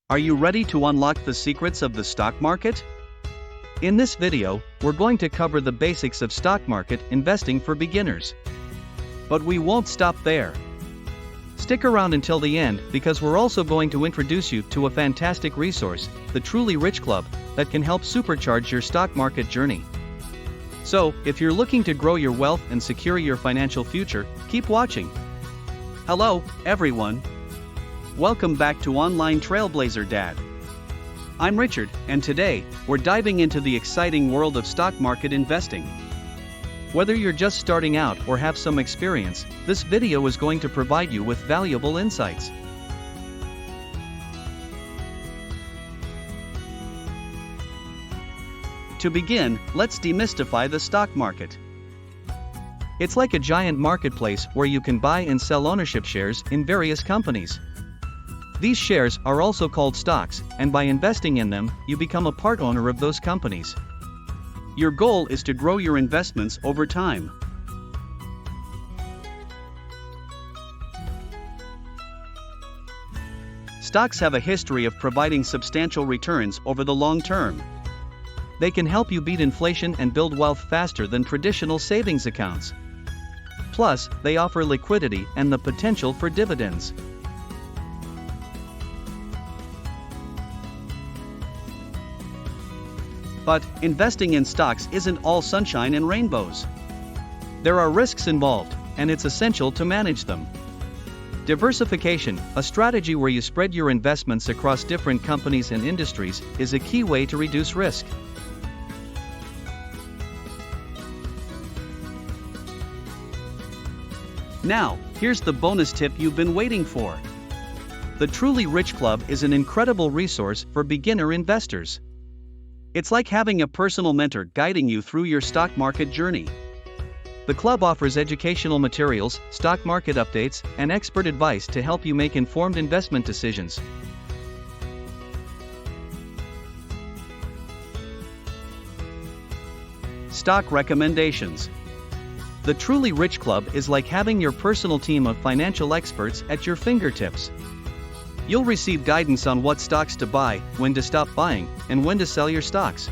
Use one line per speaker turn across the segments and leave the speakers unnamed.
Are you ready to unlock the secrets of the stock market? In this video, we're going to cover the basics of stock market investing for beginners. But we won't stop there. Stick around until the end because we're also going to introduce you to a fantastic resource, the Truly Rich Club, that can help supercharge your stock market journey. So, if you're looking to grow your wealth and secure your financial future, keep watching. Hello, everyone. Welcome back to Online Trailblazer Dad. I'm Richard, and today, we're diving into the exciting world of stock market investing. Whether you're just starting out or have some experience, this video is going to provide you with valuable insights. To begin, let's demystify the stock market. It's like a giant marketplace where you can buy and sell ownership shares in various companies. These shares are also called stocks, and by investing in them, you become a part owner of those companies. Your goal is to grow your investments over time. Stocks have a history of providing substantial returns over the long term. They can help you beat inflation and build wealth faster than traditional savings accounts. Plus, they offer liquidity and the potential for dividends. But, investing in stocks isn't all sunshine and rainbows. There are risks involved, and it's essential to manage them. Diversification, a strategy where you spread your investments across different companies and industries, is a key way to reduce risk. Now, here's the bonus tip you've been waiting for. The Truly Rich Club is an incredible resource for beginner investors. It's like having a personal mentor guiding you through your stock market journey. The club offers educational materials, stock market updates, and expert advice to help you make informed investment decisions. Stock recommendations. The Truly Rich Club is like having your personal team of financial experts at your fingertips. You'll receive guidance on what stocks to buy, when to stop buying, and when to sell your stocks.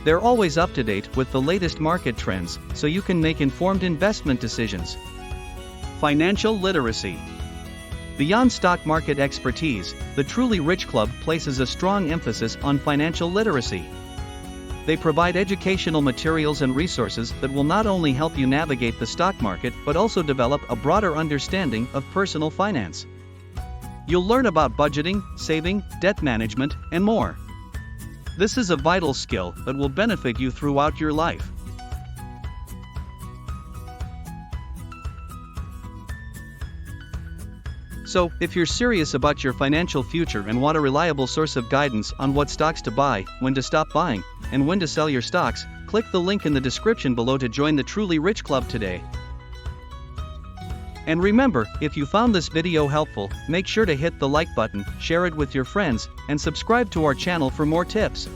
They're always up to date with the latest market trends, so you can make informed investment decisions. Financial literacy. Beyond stock market expertise, the Truly Rich Club places a strong emphasis on financial literacy. They provide educational materials and resources that will not only help you navigate the stock market but also develop a broader understanding of personal finance. You'll learn about budgeting, saving, debt management, and more. This is a vital skill that will benefit you throughout your life. So, if you're serious about your financial future and want a reliable source of guidance on what stocks to buy, when to stop buying, and when to sell your stocks, click the link in the description below to join the Truly Rich Club today. And remember, if you found this video helpful, make sure to hit the like button, share it with your friends, and subscribe to our channel for more tips.